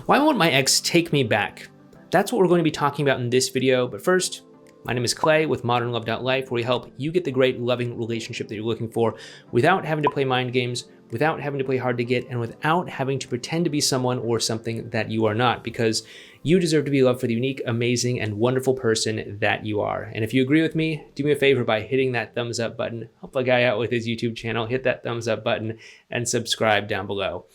Why won't my ex take me back? That's what we're going to be talking about in this video, but first, my name is Clay with modernlove.life, where we help you get the great loving relationship that you're looking for without having to play mind games, without having to play hard to get, and without having to pretend to be someone or something that you are not, because you deserve to be loved for the unique, amazing, and wonderful person that you are. And if you agree with me, do me a favor by hitting that thumbs up button. Help a guy out with his YouTube channel, hit that thumbs up button, and subscribe down below.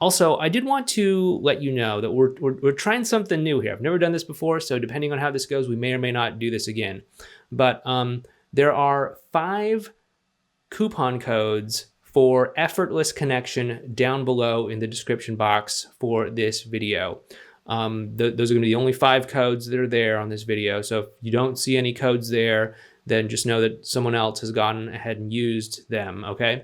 Also, I did want to let you know that we're trying something new here. I've never done this before, so depending on how this goes, we may or may not do this again. But there are 5 coupon codes for effortless connection down below in the description box for this video. Those are going to be the only 5 codes that are there on this video. So if you don't see any codes there, then just know that someone else has gone ahead and used them, okay?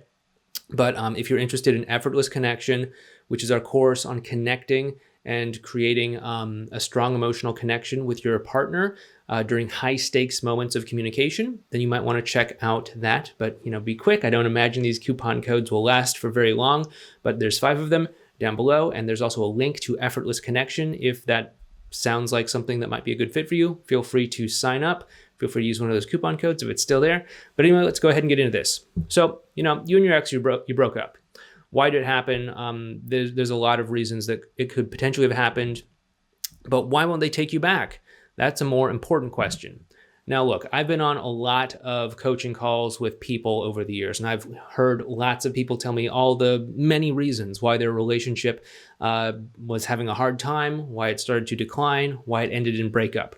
But if you're interested in effortless connection, which is our course on connecting and creating a strong emotional connection with your partner during high stakes moments of communication, then you might want to check out that. But be quick. I don't imagine these coupon codes will last for very long, but there's 5 of them down below. And there's also a link to effortless connection. If that sounds like something that might be a good fit for you, feel free to sign up. Feel free to use one of those coupon codes if it's still there. But anyway, let's go ahead and get into this. So, you and your ex, you broke up. Why did it happen? There's a lot of reasons that it could potentially have happened, but why won't they take you back? That's a more important question. Now, look, I've been on a lot of coaching calls with people over the years, and I've heard lots of people tell me all the many reasons why their relationship was having a hard time, why it started to decline, why it ended in breakup.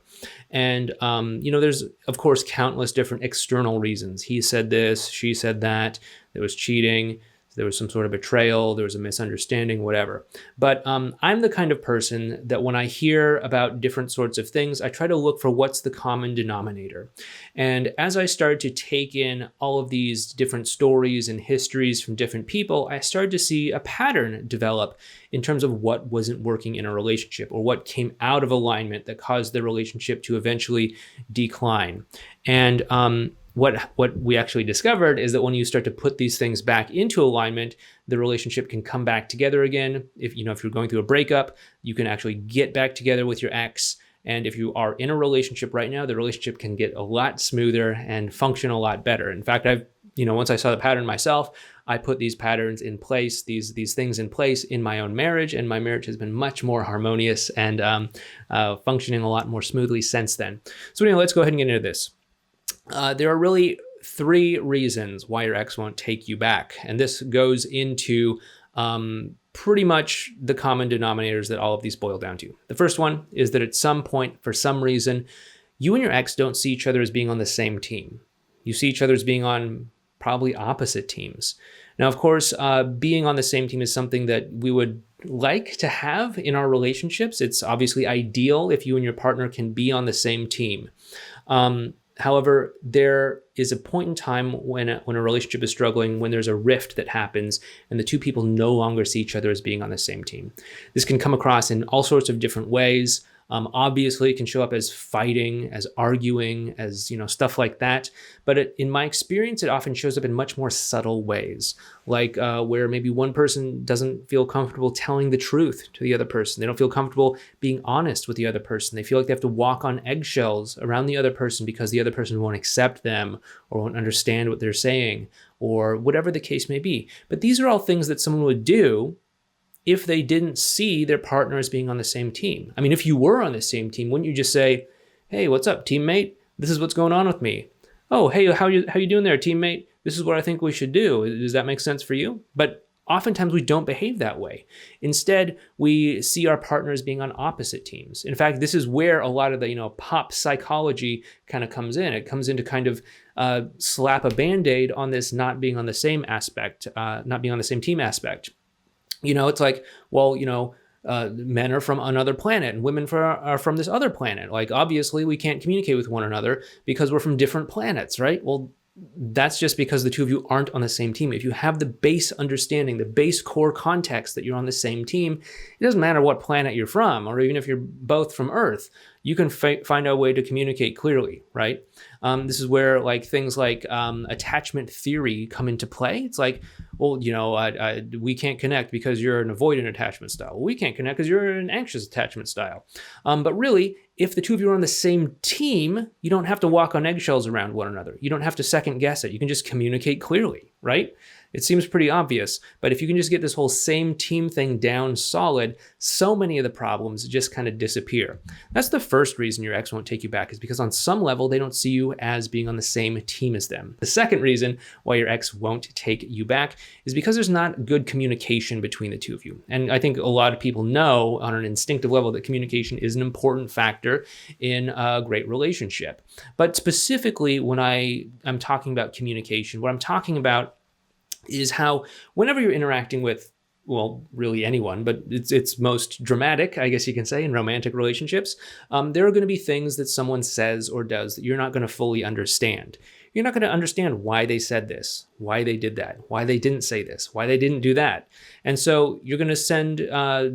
And, there's, of course, countless different external reasons. He said this, she said that, there was cheating, there was some sort of betrayal, there was a misunderstanding, whatever. But I'm the kind of person that when I hear about different sorts of things, I try to look for what's the common denominator. And as I started to take in all of these different stories and histories from different people, I started to see a pattern develop in terms of what wasn't working in a relationship or what came out of alignment that caused the relationship to eventually decline. And what we actually discovered is that when you start to put these things back into alignment, the relationship can come back together again. If you're going through a breakup, you can actually get back together with your ex. And if you are in a relationship right now, the relationship can get a lot smoother and function a lot better. In fact, once I saw the pattern myself, I put these patterns in place, these things in place in my own marriage, and my marriage has been much more harmonious and functioning a lot more smoothly since then. So anyway, let's go ahead and get into this. There are really 3 reasons why your ex won't take you back. And this goes into pretty much the common denominators that all of these boil down to. The first one is that at some point, for some reason, you and your ex don't see each other as being on the same team. You see each other as being on probably opposite teams. Now, of course, being on the same team is something that we would like to have in our relationships. It's obviously ideal if you and your partner can be on the same team. However, there is a point in time when a relationship is struggling, when there's a rift that happens and the 2 people no longer see each other as being on the same team. This can come across in all sorts of different ways. Obviously, it can show up as fighting, as arguing, as stuff like that. But in my experience, it often shows up in much more subtle ways, like where maybe one person doesn't feel comfortable telling the truth to the other person. They don't feel comfortable being honest with the other person. They feel like they have to walk on eggshells around the other person because the other person won't accept them or won't understand what they're saying, or whatever the case may be. But these are all things that someone would do if they didn't see their partner as being on the same team. I mean, if you were on the same team, wouldn't you just say, "Hey, what's up, teammate? This is what's going on with me." "Oh, hey, how you doing there, teammate? This is what I think we should do. Does that make sense for you?" But oftentimes we don't behave that way. Instead, we see our partners being on opposite teams. In fact, this is where a lot of the pop psychology kind of comes in. It comes in to kind of slap a Band-Aid on this not being on the same aspect, not being on the same team aspect. It's like, well, men are from another planet and women are from this other planet. Like, obviously, we can't communicate with one another because we're from different planets, right? Well, that's just because the 2 of you aren't on the same team. If you have the base understanding, the base core context that you're on the same team, it doesn't matter what planet you're from, or even if you're both from Earth, you can find a way to communicate clearly, right? This is where like things like attachment theory come into play. It's like, well, we can't connect because you're an avoidant attachment style. Well, we can't connect because you're an anxious attachment style. But really, if the two of you are on the same team, you don't have to walk on eggshells around one another. You don't have to second guess it. You can just communicate clearly, right? It seems pretty obvious, but if you can just get this whole same team thing down solid, so many of the problems just kind of disappear. That's the first reason your ex won't take you back, is because on some level, they don't see you as being on the same team as them. The second reason why your ex won't take you back is because there's not good communication between the two of you. And I think a lot of people know on an instinctive level that communication is an important factor in a great relationship. But specifically, when I'm talking about communication, what I'm talking about is how whenever you're interacting with, well, really anyone, but it's most dramatic, I guess you can say, in romantic relationships, there are going to be things that someone says or does that you're not going to fully understand. You're not going to understand why they said this, why they did that, why they didn't say this, why they didn't do that. And so you're going to send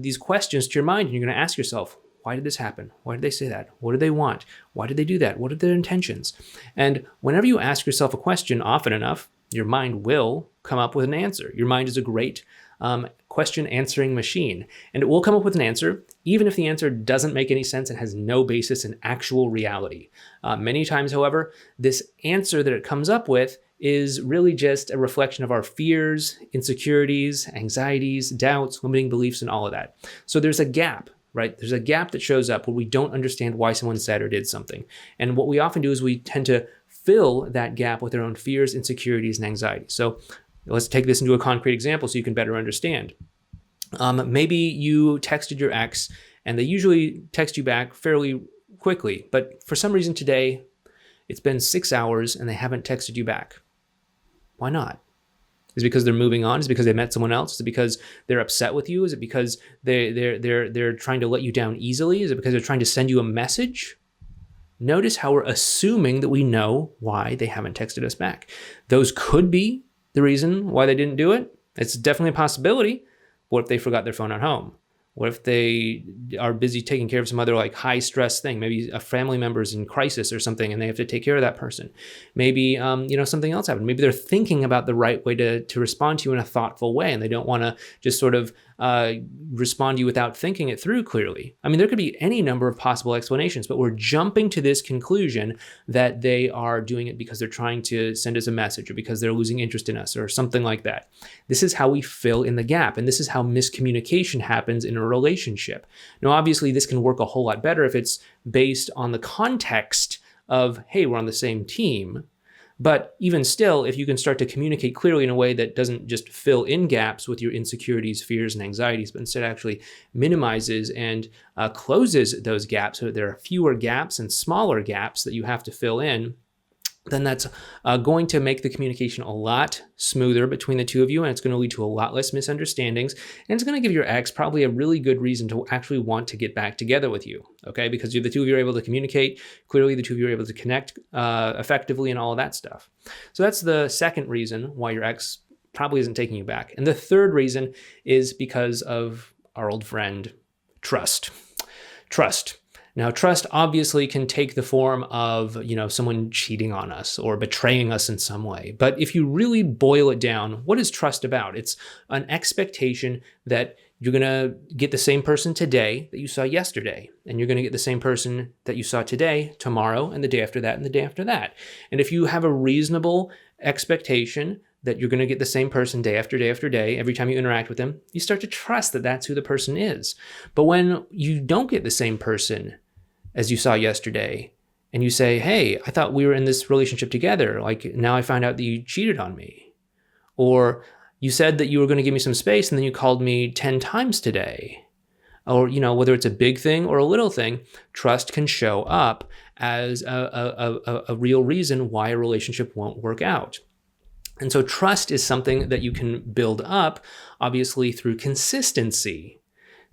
these questions to your mind, and you're going to ask yourself, why did this happen? Why did they say that? What did they want? Why did they do that? What are their intentions? And whenever you ask yourself a question often enough, your mind will come up with an answer. Your mind is a great question answering machine, and it will come up with an answer even if the answer doesn't make any sense and has no basis in actual reality. Many times, however, this answer that it comes up with is really just a reflection of our fears, insecurities, anxieties, doubts, limiting beliefs, and all of that. So there's a gap, right? There's a gap that shows up where we don't understand why someone said or did something. And what we often do is we tend to fill that gap with our own fears, insecurities, and anxieties. So let's take this into a concrete example so you can better understand. Maybe you texted your ex and they usually text you back fairly quickly, but for some reason today, it's been 6 hours and they haven't texted you back. Why not? Is it because they're moving on? Is it because they met someone else? Is it because they're upset with you? Is it because they're trying to let you down easily? Is it because they're trying to send you a message? Notice how we're assuming that we know why they haven't texted us back. Those could be the reason why they didn't do it. It's definitely a possibility. What if they forgot their phone at home? What if they are busy taking care of some other like high stress thing? Maybe a family member is in crisis or something and they have to take care of that person. Maybe, something else happened. Maybe they're thinking about the right way to respond to you in a thoughtful way, and they don't want to just sort of respond to you without thinking it through clearly. I mean, there could be any number of possible explanations, but we're jumping to this conclusion that they are doing it because they're trying to send us a message or because they're losing interest in us or something like that. This is how we fill in the gap, and this is how miscommunication happens in a relationship. Now, obviously, this can work a whole lot better if it's based on the context of, hey, we're on the same team. But even still, if you can start to communicate clearly in a way that doesn't just fill in gaps with your insecurities, fears, and anxieties, but instead actually minimizes and closes those gaps so that there are fewer gaps and smaller gaps that you have to fill in, then that's going to make the communication a lot smoother between the two of you, and it's going to lead to a lot less misunderstandings, and it's going to give your ex probably a really good reason to actually want to get back together with you, okay? Because the two of you are able to communicate clearly, the two of you are able to connect effectively, and all of that stuff. So that's the second reason why your ex probably isn't taking you back. And the third reason is because of our old friend, trust. Trust. Now, trust obviously can take the form of, someone cheating on us or betraying us in some way. But if you really boil it down, what is trust about? It's an expectation that you're going to get the same person today that you saw yesterday. And you're going to get the same person that you saw today, tomorrow, and the day after that, and the day after that. And if you have a reasonable expectation that you're going to get the same person day after day after day, every time you interact with them, you start to trust that that's who the person is. But when you don't get the same person as you saw yesterday, and you say, hey, I thought we were in this relationship together. Like, now I find out that you cheated on me. Or you said that you were going to give me some space, and then you called me 10 times today. Or, whether it's a big thing or a little thing, trust can show up as a real reason why a relationship won't work out. And so trust is something that you can build up, obviously, through consistency.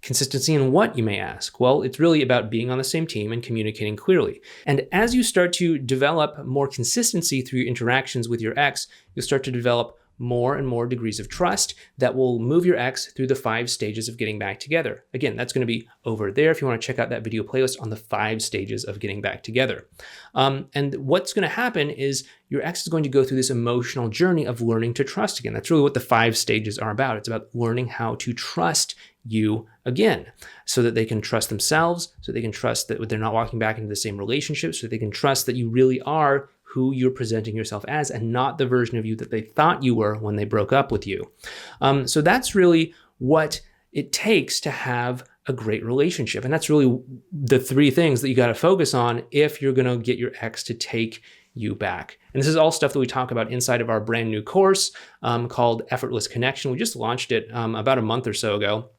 Consistency in what, you may ask? Well, it's really about being on the same team and communicating clearly. And as you start to develop more consistency through your interactions with your ex, you'll start to develop more and more degrees of trust that will move your ex through the 5 stages of getting back together. Again, that's going to be over there if you want to check out that video playlist on the 5 stages of getting back together. And what's going to happen is your ex is going to go through this emotional journey of learning to trust again. That's really what the 5 stages are about. It's about learning how to trust you again, so that they can trust themselves, so they can trust that they're not walking back into the same relationship, so they can trust that you really are who you're presenting yourself as and not the version of you that they thought you were when they broke up with you. So that's really what it takes to have a great relationship. And that's really the 3 things that you got to focus on if you're going to get your ex to take you back. And this is all stuff that we talk about inside of our brand new course called Effortless Connection. We just launched it about a month or so ago.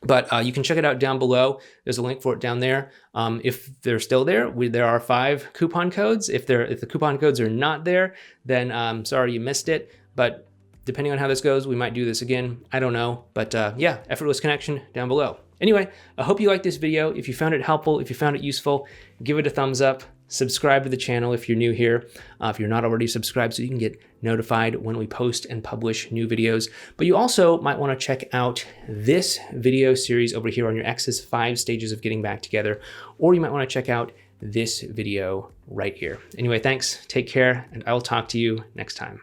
But you can check it out down below. There's a link for it down there. If they're still there, there are 5 coupon codes. If the coupon codes are not there, then sorry you missed it. But depending on how this goes, we might do this again. I don't know. But yeah, Effortless Connection down below. Anyway, I hope you liked this video. If you found it helpful, if you found it useful, give it a thumbs up. Subscribe to the channel if you're new here, if you're not already subscribed, so you can get notified when we post and publish new videos. But you also might want to check out this video series over here on your ex's 5 stages of getting back together, or you might want to check out this video right here. Anyway, thanks, take care, and I will talk to you next time.